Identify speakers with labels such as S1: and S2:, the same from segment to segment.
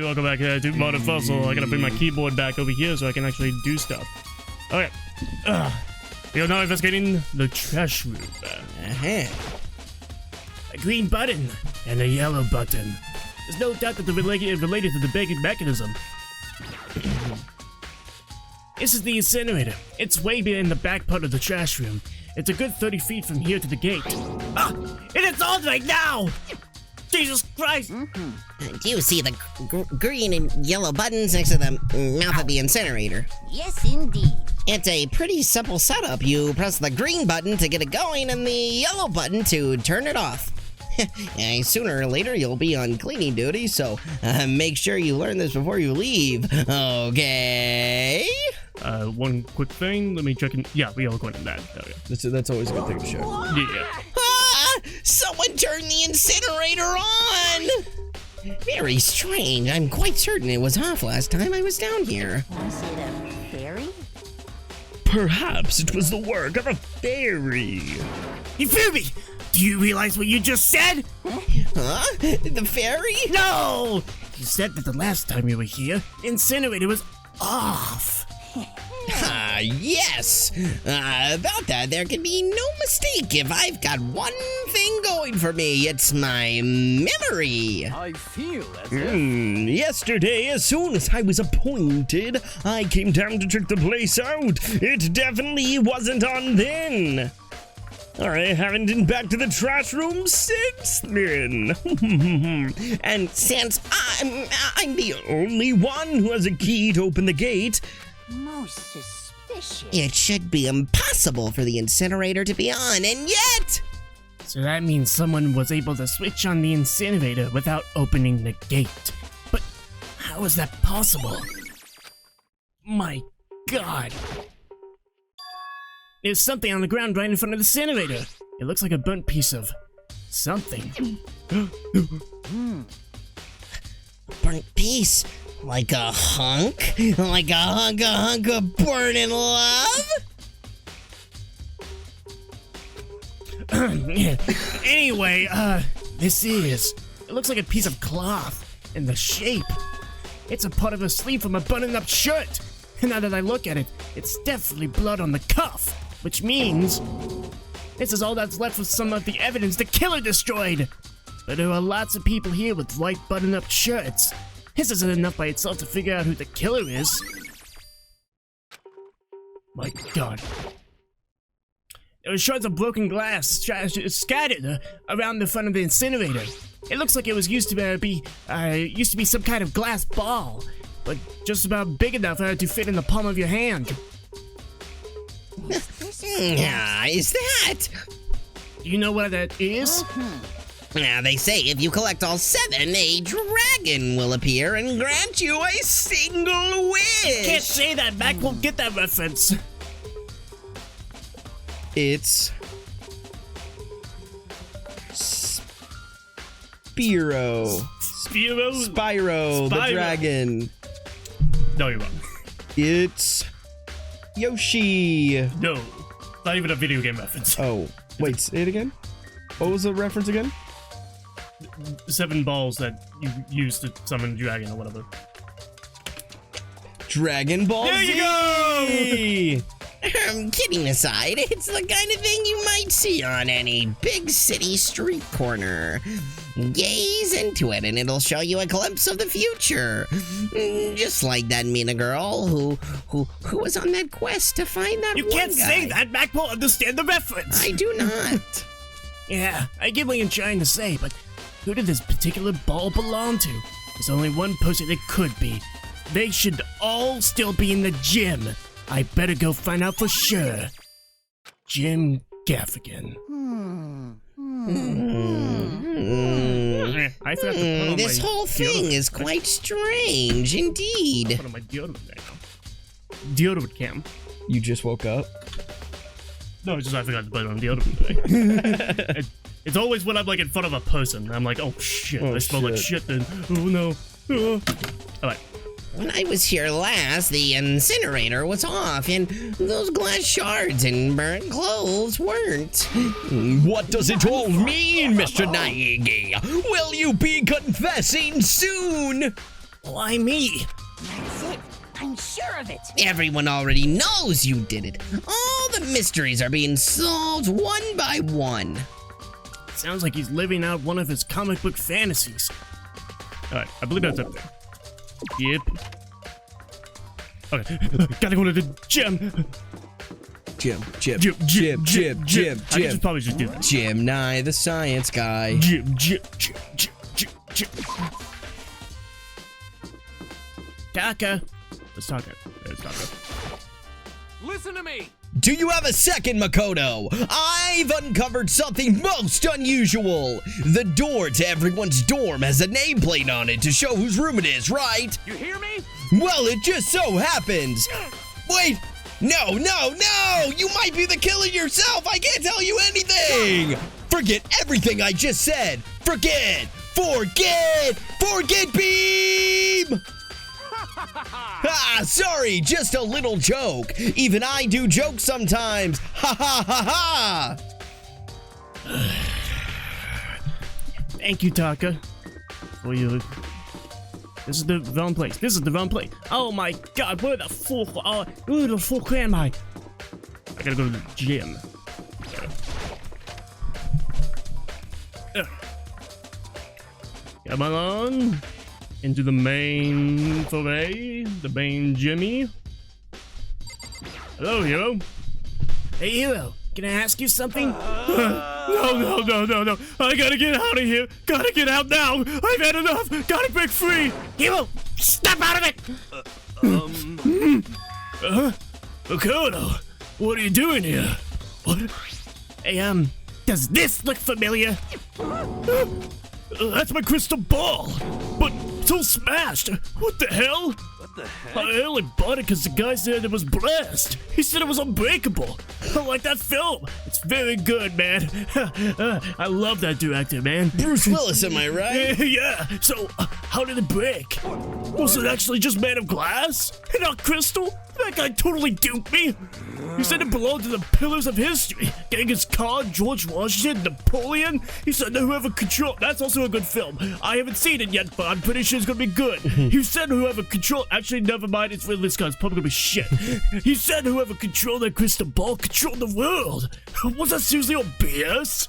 S1: welcome back to Modern Fossil. I gotta bring my keyboard back over here so I can actually do stuff. Okay. We are now investigating the trash room. A green button and a yellow button. There's no doubt that they're related to the baking mechanism. This is the incinerator. It's way in the back part of the trash room. It's a good 30 feet from here to the gate. And it's on right now! Jesus Christ!
S2: Do you see the green and yellow buttons next to the mouth of the incinerator?
S3: Yes, indeed.
S2: It's a pretty simple setup. You press the green button to get it going and the yellow button to turn it off. Sooner or later, you'll be on cleaning duty, so make sure you learn this before you leave, okay?
S1: One quick thing, let me check in. Yeah, we all going in that. Okay.
S4: That's always a good thing to show.
S1: Yeah.
S2: Someone turned the incinerator on! Very strange. I'm quite certain it was off last time I was down here.
S3: Was it a fairy?
S4: Perhaps it was the work of a fairy.
S1: You feel me? Do you realize what you just said?
S2: Huh? The fairy?
S1: No! You said that the last time you were here, the incinerator was off.
S2: Yes. About that, there can be no mistake if I've got one thing going for me. It's my memory.
S5: I feel as if...
S4: Yesterday, as soon as I was appointed, I came down to check the place out. It definitely wasn't on then. I haven't been back to the trash room since then. And since I'm the only one who has a key to open the gate,
S3: Most suspicious.
S2: it should be impossible for the incinerator to be on, and yet...
S1: So that means someone was able to switch on the incinerator without opening the gate. But how is that possible? My God. There's something on the ground right in front of the incinerator. It looks like a burnt piece of something.
S2: Burnt piece? Like a hunk? Like a hunk of burning love?
S1: Anyway, it looks like a piece of cloth in the shape. It's a part of a sleeve from a button-up shirt. And now that I look at it, it's definitely blood on the cuff, which means this is all that's left of some of the evidence the killer destroyed. But there are lots of people here with white button-up shirts. This isn't enough by itself to figure out who the killer is. My God. There are shards of broken glass scattered around the front of the incinerator. It looks like it was used to be some kind of glass ball, but just about big enough to fit in the palm of your hand.
S2: Is that?
S1: Do you know what that is?
S2: Now, they say if you collect all 7, a dragon will appear and grant you a single wish.
S1: Can't say that. Mac won't get that reference.
S4: it's Spyro.
S1: Spyro?
S4: The dragon.
S1: No, you're wrong.
S4: It's Yoshi.
S1: No. Not even a video game reference.
S4: Oh, wait, say it again? What was the reference again?
S1: 7 balls that you use to summon dragon or whatever.
S4: Dragon Ball
S1: There
S4: Z!
S1: you go!
S2: Kidding aside, it's the kind of thing you might see on any big city street corner. Gaze into it and it'll show you a glimpse of the future. Just like that Mina girl who was on that quest to find that
S1: You
S2: one
S1: can't
S2: guy.
S1: say that. Mac won't understand the reference.
S2: I do not.
S1: Yeah, I get what you're trying to say, but who did this particular ball belong to? There's only one person it could be. They should all still be in the gym. I better go find out for sure. Jim Gaffigan. I forgot to put on
S2: This
S1: my
S2: whole thing
S1: deodorant.
S2: is quite strange indeed.
S1: Put on my deodorant right now. Deodorant cam.
S4: You just woke up?
S1: No, it's just I forgot to put it on deodorant. It's always when I'm like in front of a person. I'm like, oh shit,
S4: Oh,
S1: I smell like
S4: shit.
S1: shit then. Oh no. Oh. Alright.
S2: When I was here last, the incinerator was off, and those glass shards and burnt clothes weren't.
S4: What does it all mean, Mr. Naegi? Will you be confessing soon?
S1: Why me?
S3: That's it. I'm sure of it.
S2: Everyone already knows you did it. All the mysteries are being solved one by one.
S1: Sounds like he's living out one of his comic book fantasies. Alright, I believe that's up there. Yep. Okay, gotta go to the gym.
S4: Jim.
S1: I should probably just do that.
S2: Gemini, the science guy.
S1: Jim. Taka. Let's talk it. Let's talk it.
S5: Listen to me!
S2: Do you have a second, Makoto? I've uncovered something most unusual. The door to everyone's dorm has a nameplate on it to show whose room it is, right?
S5: You hear me?
S2: Well, it just so happens. Wait, no! You might be the killer yourself. I can't tell you anything. Forget everything I just said. Forget beam. Sorry, just a little joke. Even I do jokes sometimes. Ha ha ha ha.
S1: Thank you, Taka. For you. This is the wrong place. Oh my god, where the fuck am I? I gotta go to the gym. Come on. Into the main foray, the main Jimmy. Hello, Hero. Hey, Hero, can I ask you something? No. I gotta get out of here. Gotta get out now. I've had enough. Gotta break free. Hero, step out of it. Makoto, what are you doing here? What? Hey, does this look familiar? That's my crystal ball. But it's all smashed. What the hell?
S5: What the heck?
S1: I only bought it because the guy said it was blessed. He said it was unbreakable. I like that film. It's very good, man. I love that director, man.
S2: Bruce Willis, am I right?
S1: Yeah. So, how did it break? Was it actually just made of glass and not crystal? That guy totally duped me. He said it belonged to the pillars of history. Genghis Khan, George Washington, Napoleon. He said that whoever controlled... That's also a good film. I haven't seen it yet, but I'm pretty sure it's gonna be good. He said whoever controlled... Actually, never mind. It's really this guy's probably gonna be shit. He said whoever controlled that crystal ball controlled the world. Was that seriously all BS?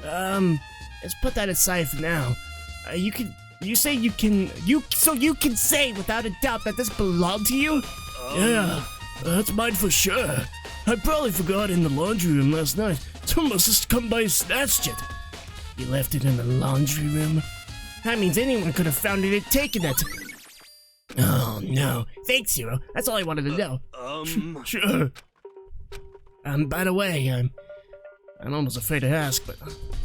S1: Let's put that aside for now. You can say without a doubt that this belonged to you? Yeah, that's mine for sure. I probably forgot it in the laundry room last night. Someone must have come by and snatched it. You left it in the laundry room? That means anyone could have found it and taken it. Oh, no. Thanks, Hero. That's all I wanted to know. Sure. By the way, I'm almost afraid to ask, but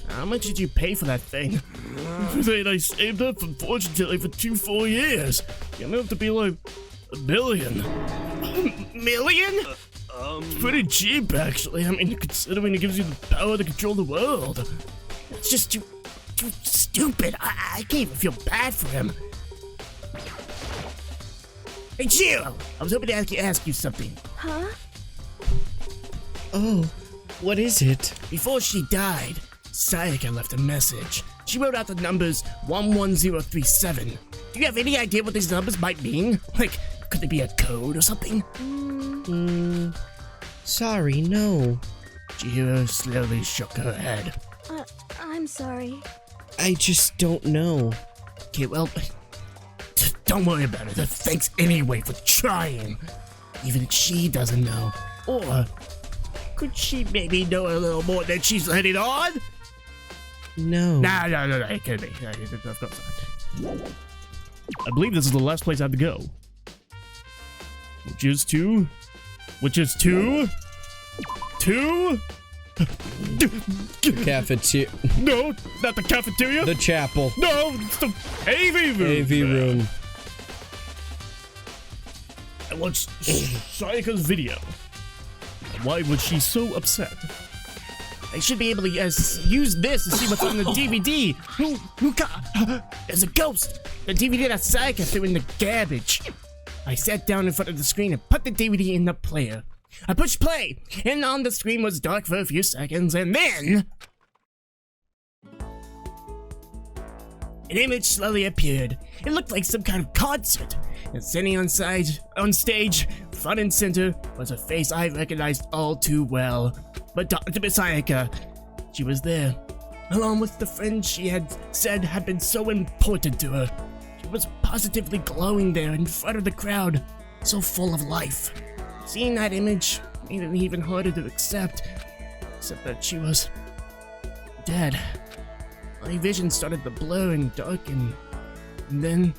S1: how much did you pay for that thing? I saved up from fortune telling for 2 full years. You're gonna have to be like $1 billion. Million? It's pretty cheap, actually. I mean, considering it gives you the power to control the world. It's just too stupid. I can't even feel bad for him. Hey, Jiro! I was hoping to ask you something.
S3: Huh?
S2: Oh, what is it?
S1: Before she died, Sayaka left a message. She wrote out the numbers 11037. Do you have any idea what these numbers might mean? Like, could they be a code or something?
S2: Sorry, no.
S1: Chihiro slowly shook her head.
S3: I'm sorry.
S2: I just don't know.
S1: Okay, well, don't worry about it. Thanks anyway for trying. Even if she doesn't know. Or could she maybe know a little more than she's letting on?
S2: No.
S1: No, it could be. Of course not. I believe this is the last place I have to go. Which is to...
S2: Cafeteria.
S1: No, not the cafeteria.
S2: The chapel.
S1: No, it's the AV room.
S2: AV room.
S1: I watched Sayaka's video. Why was she so upset? I should be able to use this to see what's on the DVD. Who got... There's a ghost. The DVD that Sayaka threw in the garbage. I sat down in front of the screen and put the DVD in the player. I pushed play, and on the screen was dark for a few seconds, and then... an image slowly appeared. It looked like some kind of concert. And standing on stage, front and center, was a face I recognized all too well. But Dr. Misayaka, she was there, along with the friend she had said had been so important to her. She was positively glowing there in front of the crowd, so full of life. Seeing that image made it even harder to accept, except that she was dead. My vision started to blur and darken, and then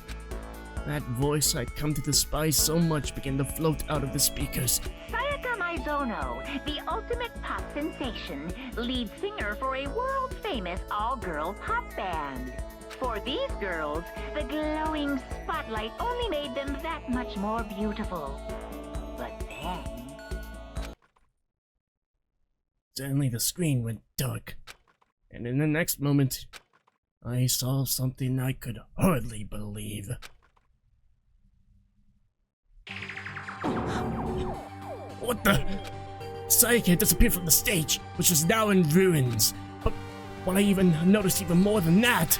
S1: that voice I'd come to despise so much began to float out of the speakers.
S3: Sayaka Maizono, the ultimate pop sensation, lead singer for a world-famous all-girl pop band. For these girls, the glowing spotlight only made them that much more beautiful. But then...
S1: Suddenly the screen went dark, and in the next moment, I saw something I could hardly believe. What the? Sayaka had disappeared from the stage, which was now in ruins. But what I even noticed even more than that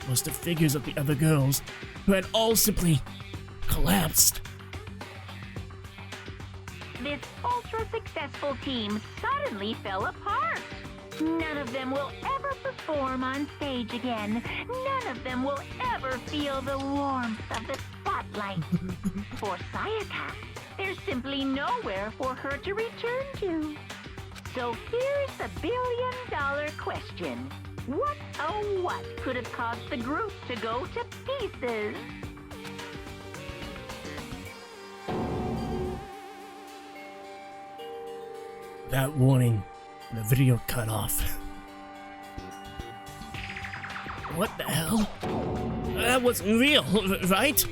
S1: was the figures of the other girls, who had all simply collapsed.
S3: This ultra-successful team suddenly fell apart. None of them will ever perform on stage again. None of them will ever feel the warmth of the spotlight. For Sayaka, there's simply nowhere for her to return to. So here's the billion-dollar question. What, oh what, could have caused the group to go to pieces?
S1: That warning, the video cut off. What the hell? That wasn't real, right?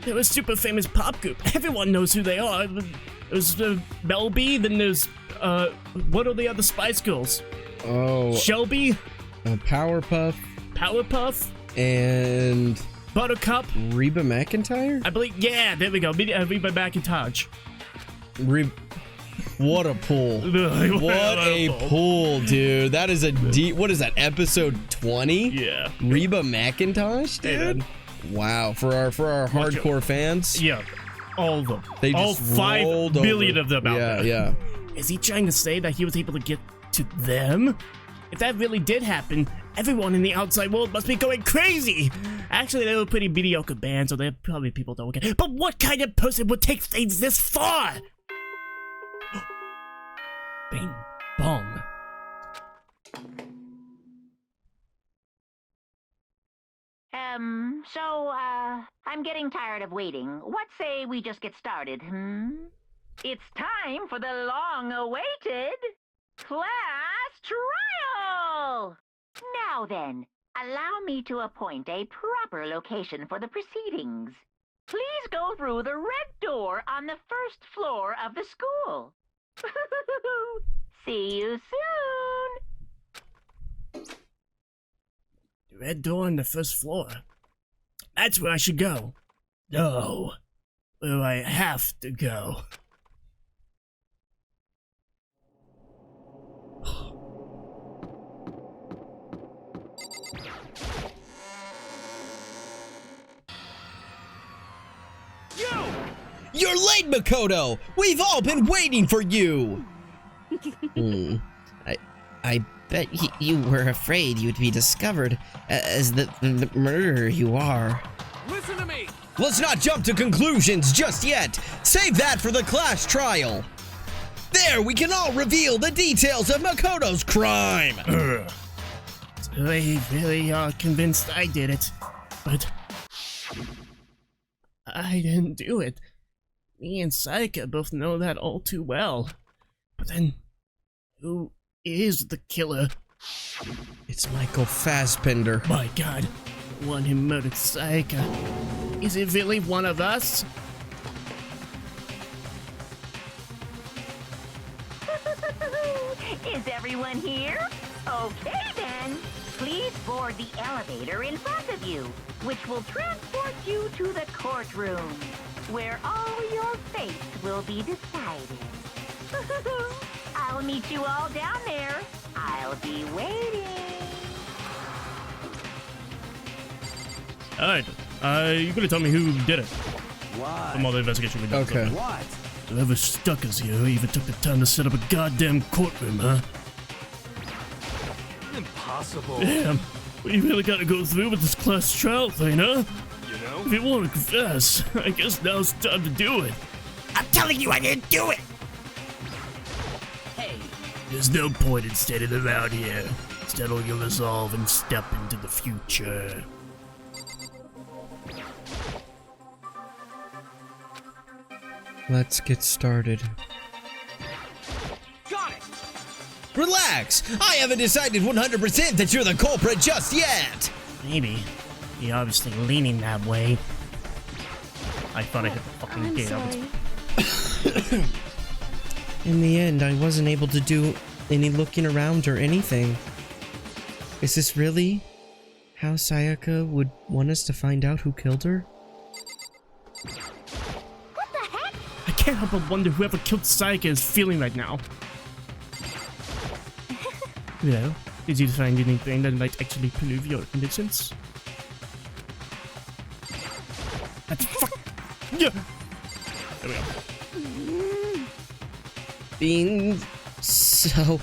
S1: They're a super famous pop group. Everyone knows who they are. There's Bell B, then there's, what are the other Spice Girls?
S6: Oh.
S1: Shelby?
S6: Powerpuff.
S1: Powerpuff?
S6: And...
S1: Buttercup?
S6: Reba McEntire?
S1: I believe, yeah, there we go. Reba McIntosh.
S6: What a pull. What a pull, dude. That is a deep... What is that, episode 20?
S1: Yeah.
S6: Reba McIntosh, dude? Wow. For our hardcore fans?
S1: Yeah. All of them.
S6: They
S1: all
S6: just
S1: 5
S6: rolled
S1: billion
S6: over.
S1: of them out there.
S6: Yeah.
S1: Is he trying to say that he was able to get to them? If that really did happen, everyone in the outside world must be going crazy. Actually, they were pretty mediocre bands, so they're probably people don't care. But what kind of person would take things this far? Bing bong.
S3: I'm getting tired of waiting. What say we just get started, It's time for the long-awaited class trial! Now then, allow me to appoint a proper location for the proceedings. Please go through the red door on the first floor of the school. See you soon!
S1: The red door on the first floor. That's where I should go. No, where I have to go.
S6: You're late, Makoto! We've all been waiting for you!
S2: I bet you were afraid you'd be discovered as the murderer you are.
S5: Listen to me!
S6: Let's not jump to conclusions just yet! Save that for the class trial! There, we can all reveal the details of Makoto's crime!
S1: They really are convinced I did it, but I didn't do it. Me and Sayaka both know that all too well. But then, who is the killer?
S6: It's Michael Fassbender.
S1: My God, the one who murdered Sayaka. Is it really one of us?
S3: Is everyone here? Okay then. Please board the elevator in front of you, which will transport you to the courtroom, where all your fates will be decided. I'll meet you all down there. I'll be waiting.
S1: Alright, you gotta tell me who did it.
S5: Why?
S1: From all the investigation we did.
S6: Okay.
S5: What?
S1: Whoever stuck us here even took the time to set up a goddamn courtroom, huh?
S5: Impossible.
S1: Damn, we really gotta go through with this class trial thing, huh?
S5: You know?
S1: If you want to confess, I guess now's the time to do it.
S2: I'm telling you I didn't do it.
S1: There's no point in standing around here. Settle your resolve and step into the future.
S6: Let's get started.
S5: Got it.
S6: Relax! I haven't decided 100% that you're the culprit just yet!
S1: Maybe. You're obviously leaning that way. I thought I hit the fucking
S3: I'm
S1: gate.
S3: sorry.
S6: In the end, I wasn't able to do any looking around or anything. Is this really how Sayaka would want us to find out who killed her?
S3: What the heck?
S1: I can't help but wonder whoever killed Sayaka is feeling right now. Well, did you find anything that might actually prove your conditions? That's fuck. Yeah. There we go.
S2: Being so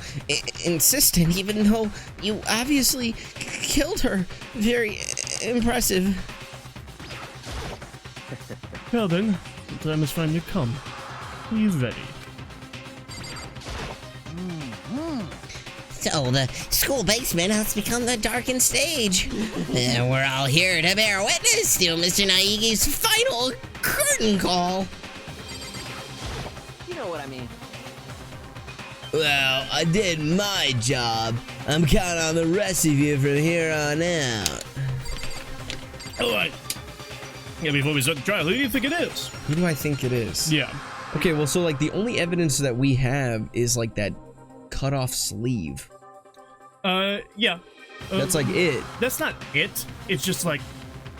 S2: insistent, even though you obviously killed her. Very impressive.
S1: Well then, the time has finally come. Are you ready?
S2: So the school basement has become the darkened stage. And we're all here to bear witness to Mr. Naigi's final curtain call.
S7: You know what I mean.
S2: Well, I did my job. I'm counting on the rest of you from here on out.
S1: Alright. Yeah, before we start the trial, who do you think it is?
S6: Who do I think it is?
S1: Yeah.
S6: Okay, well, so like the only evidence that we have is like that cut off sleeve.
S1: Yeah.
S6: That's like it.
S1: That's not it. It's just like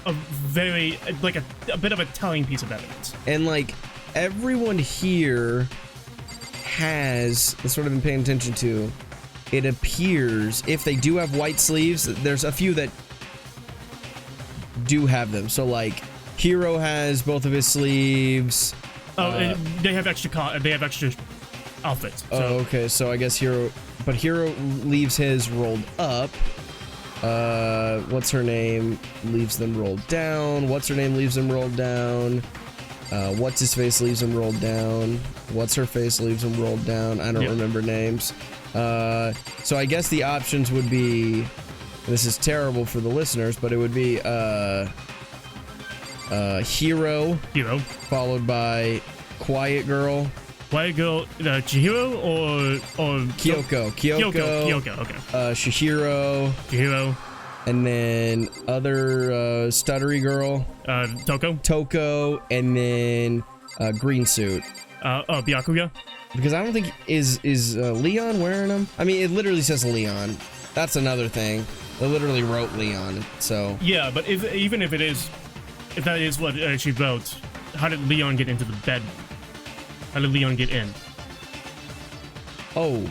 S1: a very, like a bit of a telling piece of evidence.
S6: And like everyone here has, that's what I've been paying attention to. It appears if they do have white sleeves, there's a few that do have them. So like Hiro has both of his sleeves.
S1: Oh, and they have extra outfits. So.
S6: Oh, okay. So I guess Hiro leaves his rolled up. What's her name leaves them rolled down. What's her name leaves them rolled down. What's his face leaves them rolled down. What's her face leaves them rolled down. I don't remember names. So I guess the options would be, this is terrible for the listeners, but it would be Hiro, followed by Quiet Girl.
S1: Quiet Girl, Chihiro or
S6: Kyoko.
S1: Kyoko, okay.
S6: Shihiro.
S1: Chihiro.
S6: And then other stuttery girl.
S1: Toko,
S6: and then green suit.
S1: Byakuya.
S6: Because I don't think is Leon wearing them? I mean, it literally says Leon. That's another thing. They literally wrote Leon. So
S1: yeah, but even if that is what she wrote, how did Leon get into the bed? How did Leon get in?
S6: Oh,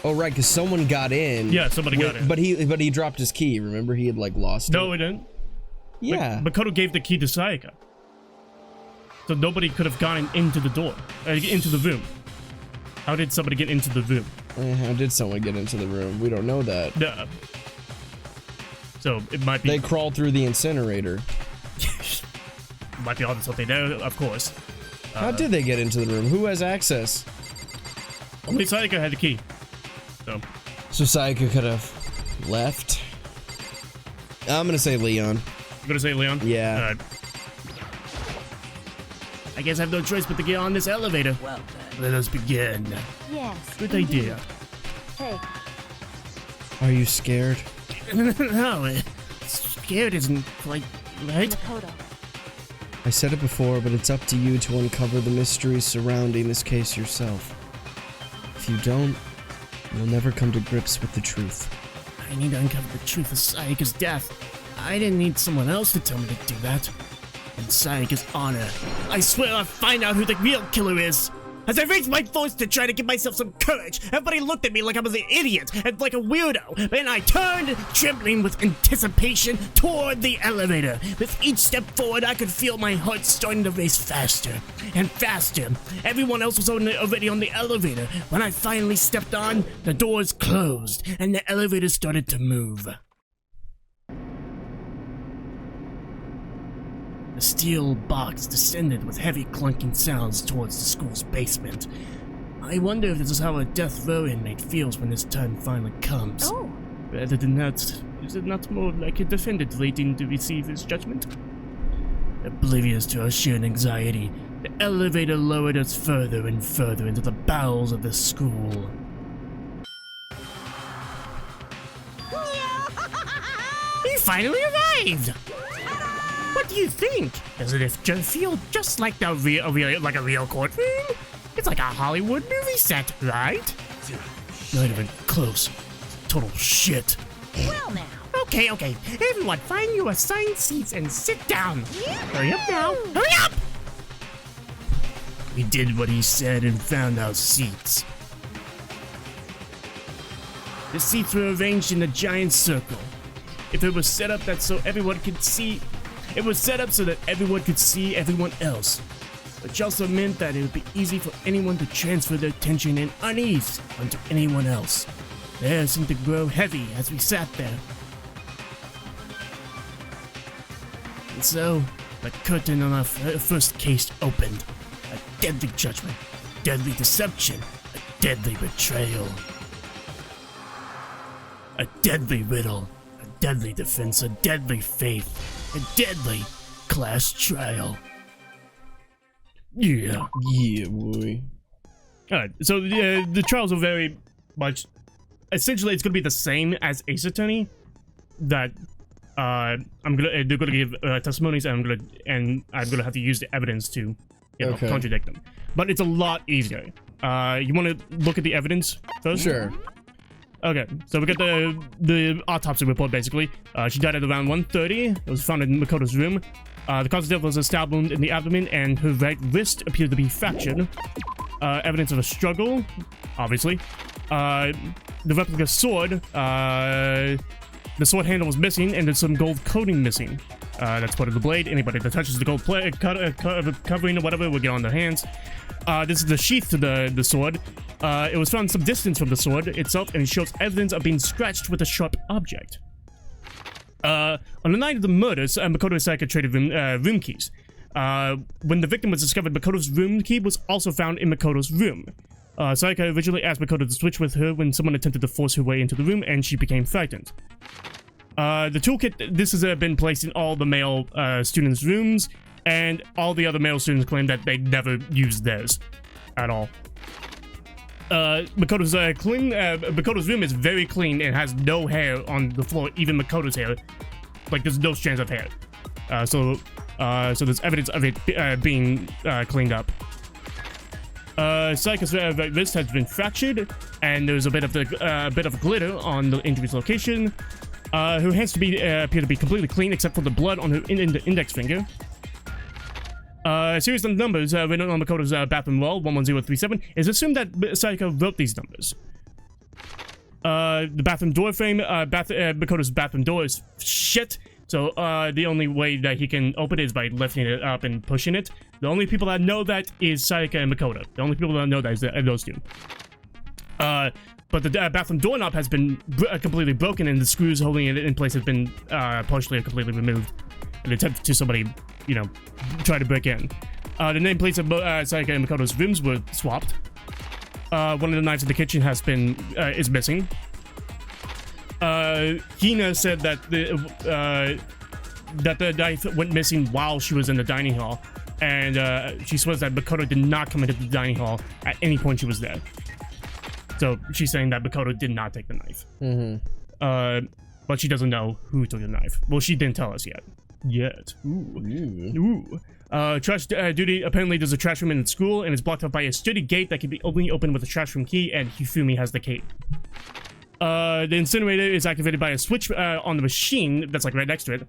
S6: right, because someone got in.
S1: Yeah, somebody got in.
S6: But he dropped his key. Remember, he had like lost it.
S1: No, he didn't.
S6: Yeah.
S1: Makoto gave the key to Sayaka, so nobody could have gotten into the door, into the room. How did somebody get into the room?
S6: How did someone get into the room? We don't know that.
S1: So it might be.
S6: They crawled through the incinerator.
S1: Might be obvious something there, of course.
S6: How did they get into the room? Who has access?
S1: Only Sayaka had the key.
S6: So Sayaka could have left. I'm gonna say Leon.
S1: You're gonna say Leon?
S6: Yeah.
S1: I guess I have no choice but to get on this elevator.
S7: Well then.
S1: Let us begin.
S3: Yes.
S1: Good idea.
S3: Hey,
S6: Are you scared?
S1: No, scared isn't quite right.
S3: Makoto.
S6: I said it before, but it's up to you to uncover the mysteries surrounding this case yourself. If you don't, you'll never come to grips with the truth.
S1: I need to uncover the truth of Sayaka's death. I didn't need someone else to tell me to do that. And Sayaka's honor. I swear I'll find out who the real killer is. As I raised my voice to try to give myself some courage, everybody looked at me like I was an idiot and like a weirdo. Then I turned, trembling with anticipation, toward the elevator. With each step forward, I could feel my heart starting to race faster and faster. Everyone else was already on the elevator. When I finally stepped on, the doors closed and the elevator started to move. The steel box descended with heavy clunking sounds towards the school's basement. I wonder if this is how a death row inmate feels when his turn finally comes.
S3: Oh.
S1: Rather than that, is it not more like a defendant waiting to receive his judgment? Oblivious to our sheer anxiety, the elevator lowered us further and further into the bowels of the school. We finally arrived! What do you think? Does it feel just like a real courtroom? It's like a Hollywood movie set, right? Not even close. Total shit.
S3: Well now.
S1: Okay. Everyone, find your assigned seats and sit down. Hurry up now. Hurry up! We did what he said and found our seats. The seats were arranged in a giant circle. If it was set up that so everyone could see, it was set up so that everyone could see everyone else, which also meant that it would be easy for anyone to transfer their tension and unease onto anyone else. The air seemed to grow heavy as we sat there. And so, the curtain on our first case opened. A deadly judgment, deadly deception, a deadly betrayal. A deadly riddle, a deadly defense, a deadly faith, a deadly class trial. Yeah.
S6: Yeah, boy.
S1: Alright, so the trials are very much... Essentially, it's going to be the same as Ace Attorney. That they're gonna give testimonies, and I'm gonna have to use the evidence to, contradict them. But it's a lot easier. You want to look at the evidence first?
S6: Sure.
S1: Okay, so we got the autopsy report, basically. She died at around 1:30. It was found in Makoto's room. The cause of death was a stab wound in the abdomen, and her right wrist appeared to be fractured. Evidence of a struggle, obviously. The replica sword, the sword handle was missing, and there's some gold coating missing. That's part of the blade. Anybody that touches the gold covering or whatever will get on their hands. This is the sheath to the sword. It was found some distance from the sword itself, and it shows evidence of being scratched with a sharp object. On the night of the murders, Makoto Sayaka traded room keys. When the victim was discovered, Makoto's room key was also found in Makoto's room. Sayaka originally asked Makoto to switch with her when someone attempted to force her way into the room, and she became frightened. The toolkit, this has been placed in all the male students' rooms, and all the other male students claim that they never used theirs at all. Makoto's room is very clean and has no hair on the floor, even Makoto's hair. Like, there's no strands of hair. So there's evidence of it being cleaned up. Sayaka's wrist has been fractured, and there's a bit of glitter on the injury's location. Her hands appear to be completely clean except for the blood on her index finger. A series of numbers written on Makoto's bathroom wall, 11037. It's assumed that Sayaka wrote these numbers. The bathroom door frame, Makoto's bathroom door is shit. So the only way that he can open it is by lifting it up and pushing it. The only people that know that is Sayaka and Makoto. The only people that know that is those two. But the bathroom doorknob has been completely broken, and the screws holding it in place have been partially or completely removed. An attempt to somebody, try to break in. The nameplates of Sayaka and Makoto's rooms were swapped. One of the knives in the kitchen is missing. Hina said that the knife went missing while she was in the dining hall, and she swears that Makoto did not come into the dining hall at any point she was there. So she's saying that Makoto did not take the knife. Mm-hmm. But she doesn't know who took the knife. Well, she didn't tell us yet. Ooh. Trash duty. Apparently, there's a trash room in the school, and it's blocked up by a sturdy gate that can be only opened with a trash room key, and Hifumi has the key. The incinerator is activated by a switch on the machine that's like right next to it.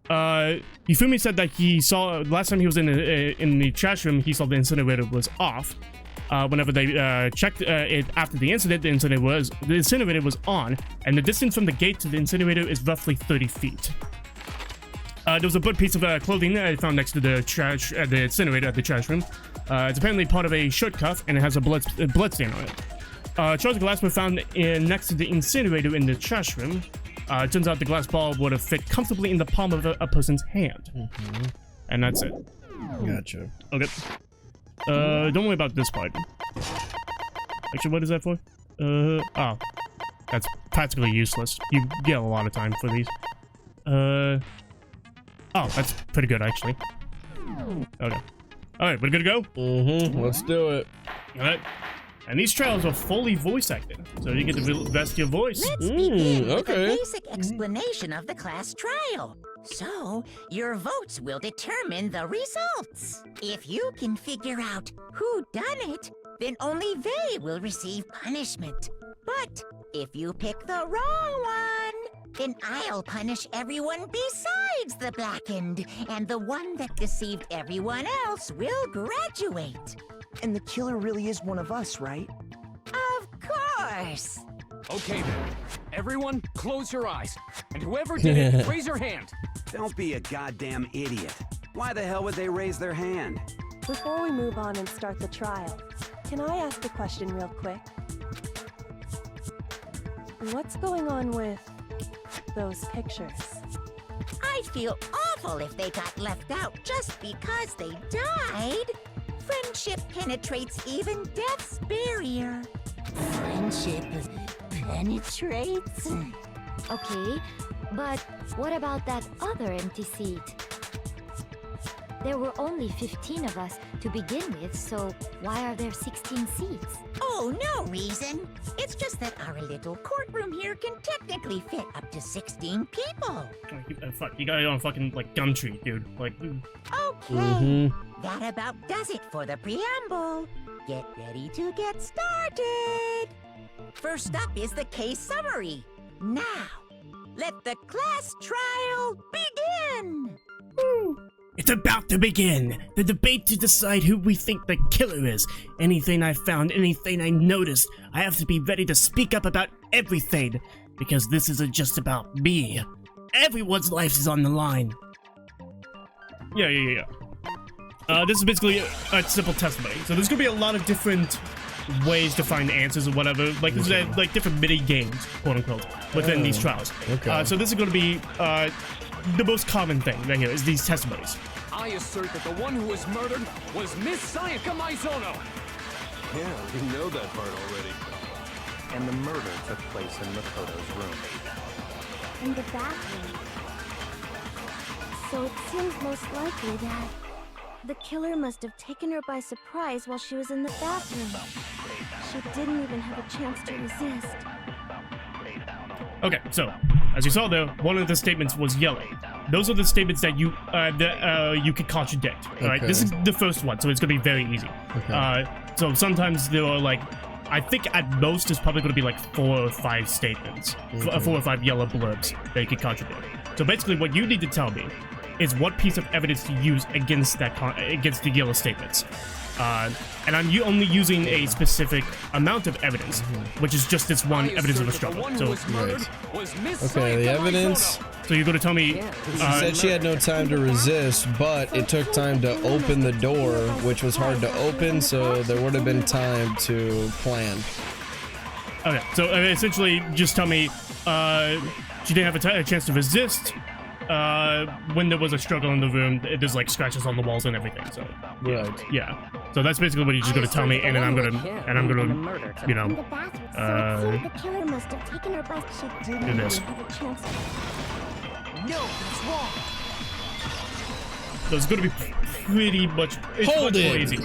S1: Hifumi said that he saw last time he was in the trash room, he saw the incinerator was off. Whenever they checked it after the incinerator was on, and the distance from the gate to the incinerator is roughly 30 feet. There was a burnt piece of clothing that I found next to the trash, the incinerator at the trash room. It's apparently part of a shirt cuff, and it has a blood stain on it. Shards of glass were found next to the incinerator in the trash room. It turns out the glass ball would have fit comfortably in the palm of a person's hand. And that's it.
S6: Gotcha.
S1: Okay. Don't worry about this part. Actually, what is that for? Oh. That's practically useless. You get a lot of time for these. Oh, that's pretty good, actually. Okay. Alright, we're good to go?
S6: Let's do it.
S1: Alright. And these trails are fully voice acted, so you get to rest your voice.
S8: Let's begin with
S6: okay.
S8: a basic explanation of the class trial. So, your votes will determine the results. If you can figure out who done it, then only they will receive punishment. But if you pick the wrong one, then I'll punish everyone besides the blackened, and the one that deceived everyone else will graduate.
S9: And the killer really is one of us, right?
S8: Of course.
S5: Okay then. Everyone, close your eyes. And whoever did it, raise your hand.
S10: Don't be a goddamn idiot. Why the hell would they raise their hand?
S11: Before we move on and start the trial, can I ask a question real quick? What's going on with those pictures?
S8: I'd feel awful if they got left out just because they died. Friendship penetrates even death's barrier. Friendship penetrates?
S12: Okay, but what about that other empty seat? There were only 15 of us to begin with, so why are there 16 seats?
S8: Oh, no reason. It's just that our little courtroom here can technically fit up to 16 people.
S1: Fuck, you got it on fucking, like, Gumtree, dude. Like,
S8: Okay, that about does it for the preamble. Get ready to get started. First up is the case summary. Now, let the class trial begin.
S1: It's about to begin! The debate to decide who we think the killer is. Anything I found, anything I noticed, I have to be ready to speak up about everything. Because this isn't just about me. Everyone's life is on the line. Yeah. This is basically a simple testimony. So there's gonna be a lot of different ways to find answers or whatever. Like, there's like different mini games, quote unquote, within these trials.
S6: Okay.
S1: So this is gonna be the most common thing right here is these testimonies.
S5: I assert that the one who was murdered was Miss Sayaka Maizono.
S10: Yeah, we know that part already.
S13: And the murder took place in Makoto's room.
S11: In the bathroom. So it seems most likely that the killer must have taken her by surprise while she was in the bathroom. She didn't even have a chance to resist.
S1: Okay, so as you saw there, one of the statements was yellow. Those are the statements that you could contradict. All right, this is the first one, so it's gonna be very easy.
S6: Okay.
S1: So sometimes there are like, I think at most there's probably gonna be like 4 or 5 statements, 4 or 5 yellow blurbs that you could contradict. So basically, what you need to tell me is what piece of evidence to use against that against the yellow statements. And I'm only using a specific amount of evidence, which is just this one evidence of a struggle. So,
S6: okay, the evidence.
S1: So you're going to tell me...
S6: She said she had no time to resist, but it took time to open the door, which was hard to open, so there would have been time to plan.
S1: Okay, so essentially, just tell me she didn't have a chance to resist. When there was a struggle in the room, there's like scratches on the walls and everything. So
S6: right,
S1: yeah. So that's basically what you're just gonna tell me, and then I'm gonna, you know,
S11: the killer must have taken her by surprise. She didn't
S1: this.
S11: have a chance.
S9: No, that's wrong.
S1: So it's gonna be pretty much. It's
S6: Hold
S1: much
S6: it.
S1: more easy.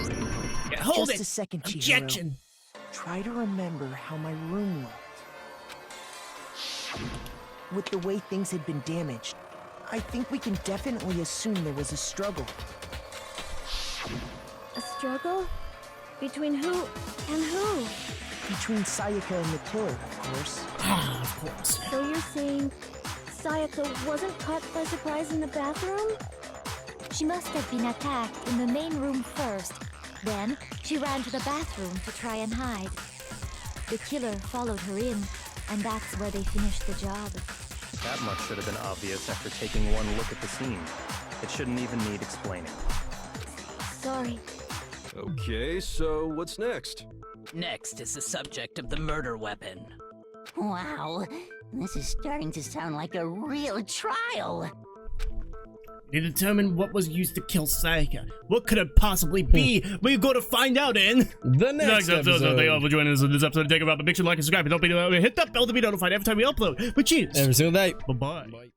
S1: Yeah, hold
S9: Just
S1: it.
S9: a second, Chihiro.
S1: Objection.
S9: Try to remember how my room looked. With the way things had been damaged, I think we can definitely assume there was a struggle.
S11: A struggle? Between who and who?
S9: Between Sayaka and the killer, of course.
S1: Ah, of course.
S11: So you're saying Sayaka wasn't caught by surprise in the bathroom?
S12: She must have been attacked in the main room first, Then, she ran to the bathroom to try and hide. The killer followed her in, and that's where they finished the job.
S13: That much should have been obvious after taking one look at the scene. It shouldn't even need explaining.
S12: Sorry.
S14: Okay, so what's next?
S7: Next is the subject of the murder weapon.
S8: Wow, this is starting to sound like a real trial.
S1: They determined what was used to kill Sayaka. What could it possibly be? We're going to find out in
S6: the next episode.
S1: Thank you all for joining us in this episode of Danganronpa. Make sure to like and subscribe, and don't be hit that bell to be notified every time we upload. But cheers.
S6: Every single day.
S1: Bye-bye.